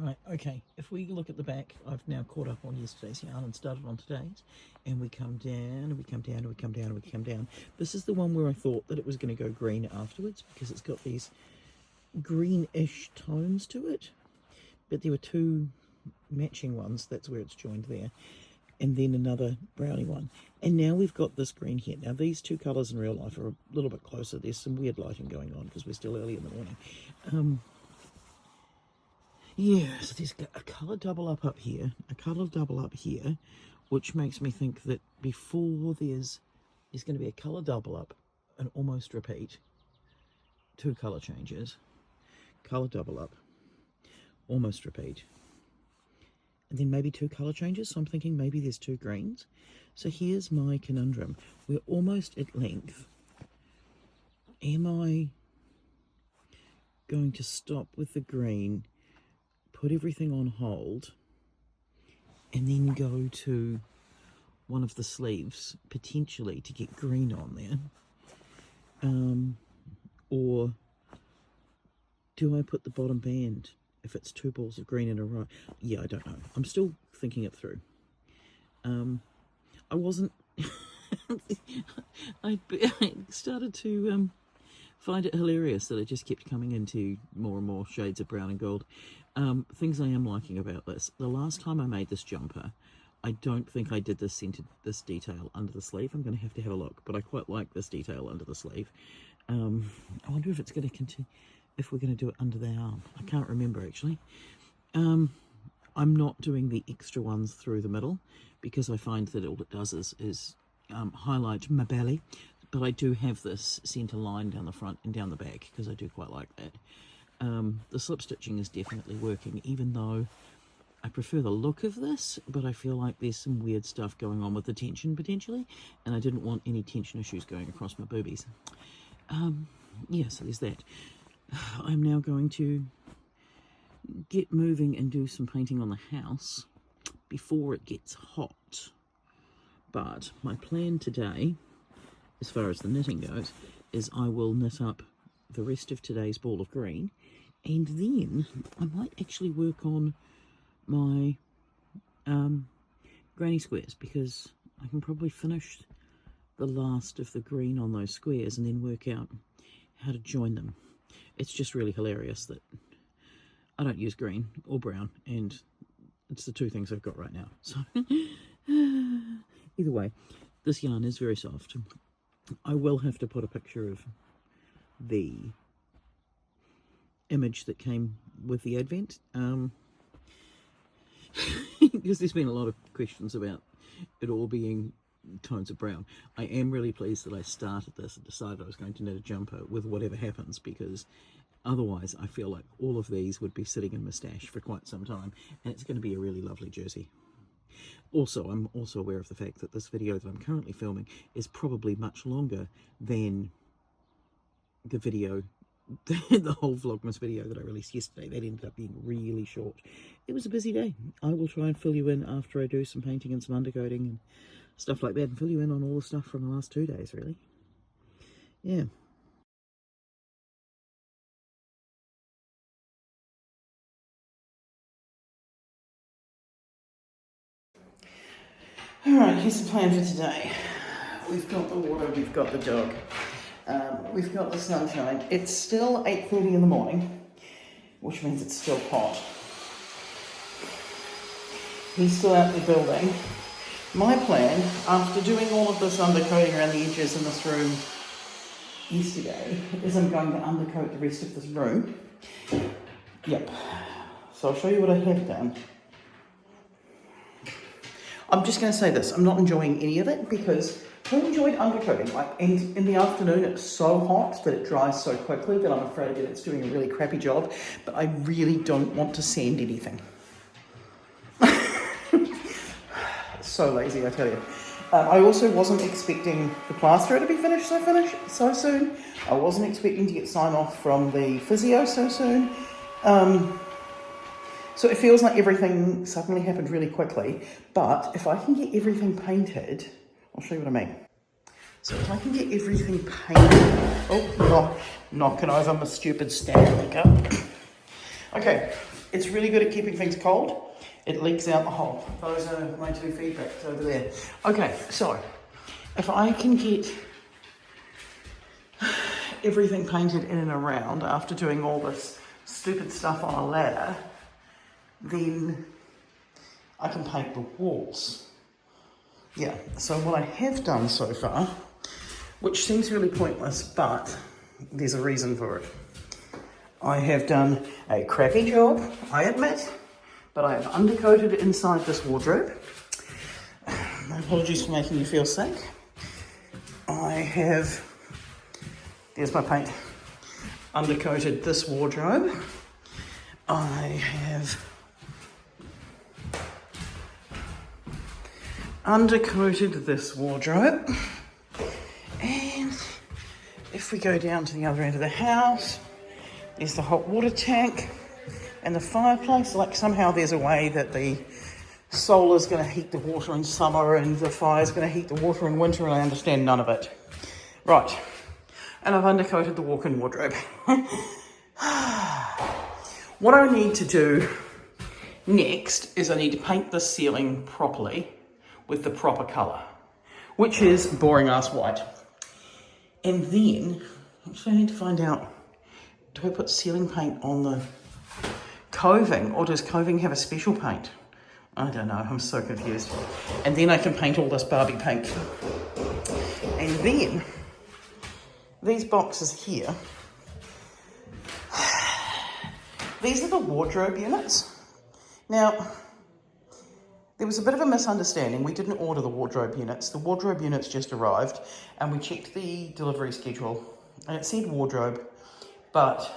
Right, okay, if we look at the back, I've now caught up on yesterday's yarn and started on today's, and we come down, and we come down, and we come down, and we come down. This is the one where I thought that it was going to go green afterwards, because it's got these greenish tones to it, but there were two matching ones, that's where it's joined there, and then another brownie one. And now we've got this green here. Now these two colours in real life are a little bit closer. There's some weird lighting going on because we're still early in the morning. Yeah, so there's a colour double up here, a colour double up here, which makes me think that before there's going to be a colour double up, an almost repeat, two colour changes, colour double up, almost repeat, and then maybe two colour changes. So I'm thinking maybe there's two greens. So here's my conundrum. We're almost at length. Am I going to stop with the green, put everything on hold, and then go to one of the sleeves, potentially, to get green on there? Or do I put the bottom band if it's two balls of green in a row? Yeah, I don't know. I'm still thinking it through. I wasn't... I started to find it hilarious that it just kept coming into more and more shades of brown and gold. Things I am liking about this. The last time I made this jumper, I don't think I did this detail under the sleeve. I'm going to have a look, but I quite like this detail under the sleeve. I wonder if it's going to continue, if we're going to do it under the arm. I can't remember actually. I'm not doing the extra ones through the middle because I find that all it does is highlight my belly, but I do have this centre line down the front and down the back because I do quite like that. The slip stitching is definitely working, even though I prefer the look of this, but I feel like there's some weird stuff going on with the tension potentially, and I didn't want any tension issues going across my boobies. Yeah, so there's that. I'm now going to get moving and do some painting on the house before it gets hot. But my plan today, as far as the knitting goes, is I will knit up the rest of today's ball of green, and then I might actually work on my granny squares, because I can probably finish the last of the green on those squares and then work out how to join them. It's just really hilarious that I don't use green or brown, and it's the two things I've got right now. So either way, this yarn is very soft. I will have to put a picture of the image that came with the advent, because there's been a lot of questions about it all being tones of brown. I am really pleased that I started this and decided I was going to knit a jumper with whatever happens, because otherwise I feel like all of these would be sitting in my stash for quite some time, and it's going to be a really lovely jersey. Also, I'm also aware of the fact that this video that I'm currently filming is probably much longer than the video, the whole Vlogmas video that I released yesterday. That ended up being really short. It was a busy day. I will try and fill you in after I do some painting and some undercoating and stuff like that, and fill you in on all the stuff from the last 2 days, really. Yeah. Alright, here's the plan for today. We've got the water, we've got the dog, we've got the sunshine. It's still 8:30 in the morning, which means it's still hot. He's still out there building. My plan, after doing all of this undercoating around the edges in this room yesterday, is I'm going to undercoat the rest of this room. Yep. So I'll show you what I have done. I'm just going to say this, I'm not enjoying any of it, because I enjoyed undercoating. And in the afternoon it's so hot that it dries so quickly that I'm afraid that it's doing a really crappy job, but I really don't want to sand anything. So lazy, I tell you. I also wasn't expecting the plasterer to be finished so soon. I wasn't expecting to get sign off from the physio so soon. So it feels like everything suddenly happened really quickly, but if I can get everything painted, I'll show you what I mean. So if I can get everything painted, oh, knocking over my stupid stand cup. Okay, it's really good at keeping things cold. It leaks out the hole. Those are my two feedbacks over there. Okay, so if I can get everything painted in and around after doing all this stupid stuff on a ladder, then I can paint the walls. Yeah, so what I have done so far, which seems really pointless, but there's a reason for it. I have done a crappy job, I admit, but I have undercoated inside this wardrobe. My apologies for making you feel sick. I have, there's my paint, undercoated this wardrobe. I have undercoated this wardrobe. And if we go down to the other end of the house, there's the hot water tank and the fireplace. Like somehow there's a way that the solar's going to heat the water in summer and the fire's going to heat the water in winter, and I understand none of it. Right, and I've undercoated the walk-in wardrobe. What I need to do next is I need to paint the ceiling properly with the proper colour, which is boring ass white. And then, actually I need to find out, do I put ceiling paint on the coving, or does coving have a special paint? I don't know, I'm so confused. And then I can paint all this Barbie pink. And then, these boxes here, these are the wardrobe units. Now, there was a bit of a misunderstanding. We didn't order the wardrobe units. The wardrobe units just arrived, and we checked the delivery schedule, and it said wardrobe, but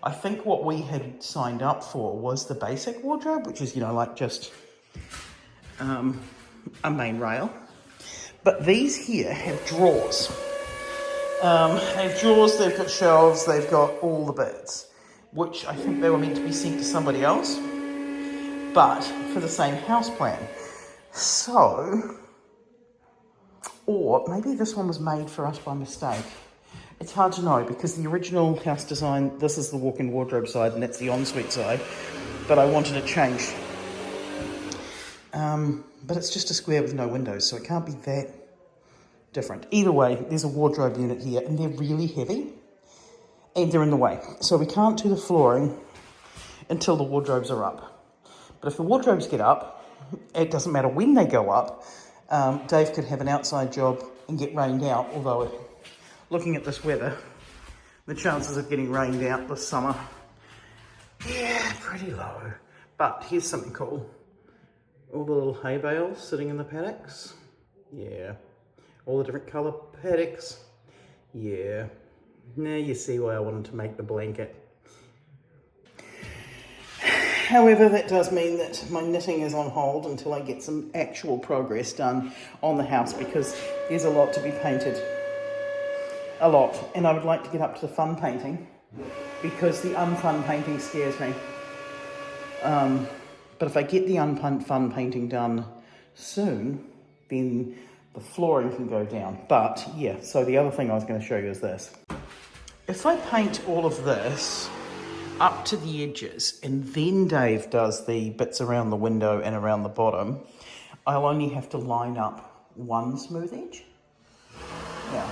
I think what we had signed up for was the basic wardrobe, which is, you know, like just a main rail. But these here have drawers. They have drawers, they've got shelves, they've got all the bits, which I think they were meant to be sent to somebody else, but for the same house plan. So, or maybe this one was made for us by mistake. It's hard to know, because the original house design, this is the walk-in wardrobe side and that's the ensuite side, but I wanted it changed. But it's just a square with no windows, so it can't be that different. Either way, there's a wardrobe unit here, and they're really heavy, and they're in the way. So we can't do the flooring until the wardrobes are up. But if the wardrobes get up, it doesn't matter when they go up. Dave could have an outside job and get rained out, although looking at this weather, the chances of getting rained out this summer, yeah, pretty low. But here's something cool. All the little hay bales sitting in the paddocks, yeah. All the different colour paddocks, yeah. Now you see why I wanted to make the blanket. However, that does mean that my knitting is on hold until I get some actual progress done on the house, because there's a lot to be painted. A lot. And I would like to get up to the fun painting, because the unfun painting scares me. But if I get the unfun painting done soon, then the flooring can go down. But yeah, so the other thing I was going to show you is this. If I paint all of this up to the edges, and then Dave does the bits around the window and around the bottom, I'll only have to line up one smooth edge. Yeah.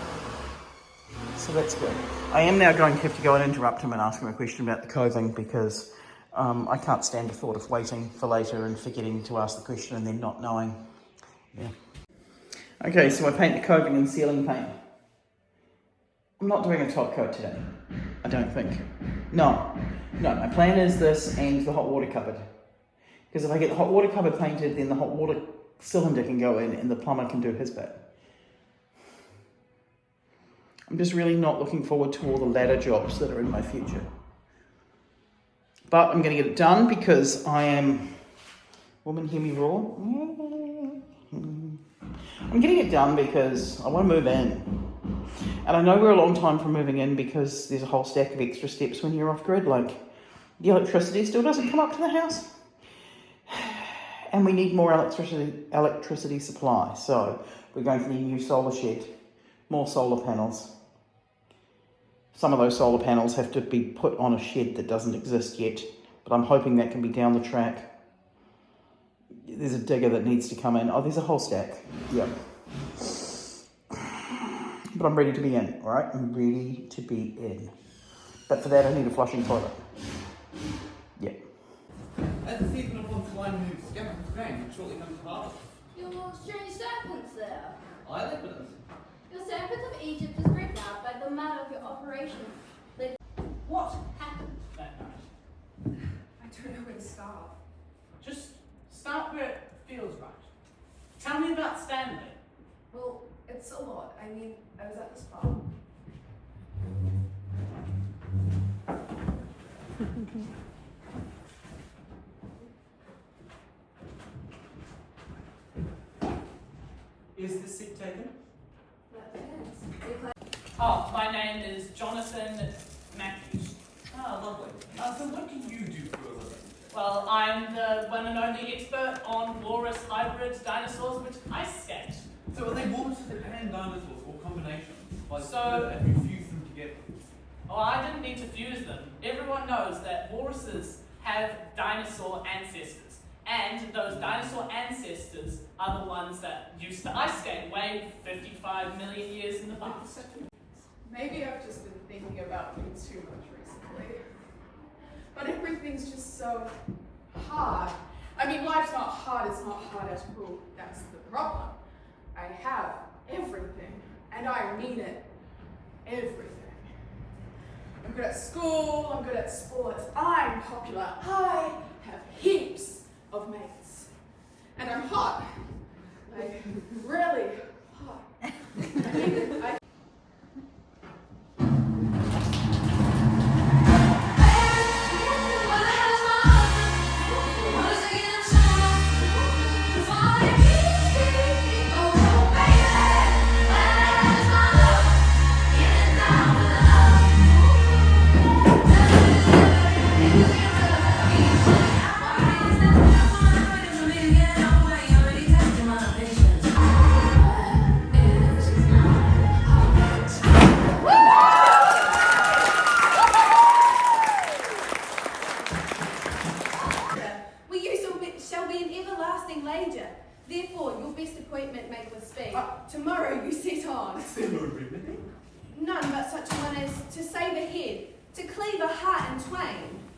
So that's good. I am now going to have to go and interrupt him and ask him a question about the coving, because I can't stand the thought of waiting for later and forgetting to ask the question and then not knowing. Yeah. Okay, so I paint the coving and ceiling paint. I'm not doing a top coat today, I don't think. No, my plan is this and the hot water cupboard. Because if I get the hot water cupboard painted, then the hot water cylinder can go in and the plumber can do his bit. I'm just really not looking forward to all the ladder jobs that are in my future. But I'm going to get it done because I am... Woman, hear me roar? I'm getting it done because I want to move in. And I know we're a long time from moving in because there's a whole stack of extra steps when you're off-grid, like the electricity still doesn't come up to the house. And we need more electricity supply. So we're going to need a new solar shed, more solar panels. Some of those solar panels have to be put on a shed that doesn't exist yet. but I'm hoping that can be down the track. There's a digger that needs to come in. Oh, there's a whole stack. Yep. But I'm ready to be in, all right? I'm ready to be in. But for that, I need a flushing toilet. Yep. As the season of on-time moves, Gamma Grand shortly comes to harvest. Your strange serpents there. Eyelids. Your serpents of Egypt is written out by the man of your operation. What happened that night? I don't know where to start. Just start where it feels right. Tell me about Stanley. Well, it's a lot. I mean, I was at this bar. Is the seat taken? Oh, my name is Jonathan Matthews. Ah, lovely. So what can you do for a living? Well, I'm the one and only expert on walrus hybrid dinosaurs which ice skate. So are they walruses and dinosaurs or combinations? Like, So- have you fused them together? Oh, I didn't need to fuse them. Everyone knows that walruses have dinosaur ancestors. And those dinosaur ancestors are the ones that used to ice skate way 55 million years in the past. Maybe I've just been thinking about me too much recently. But everything's just so hard. I mean, life's not hard, it's not hard at all. That's the problem. I have everything, and I mean it. Everything. I'm good at school, I'm good at sports, I'm popular, I have heaps of mates. And I'm hot. Like, really hot. I Therefore, your best appointment make with speed. Tomorrow you set on. None but such a one as to save a head, to cleave a heart in twain.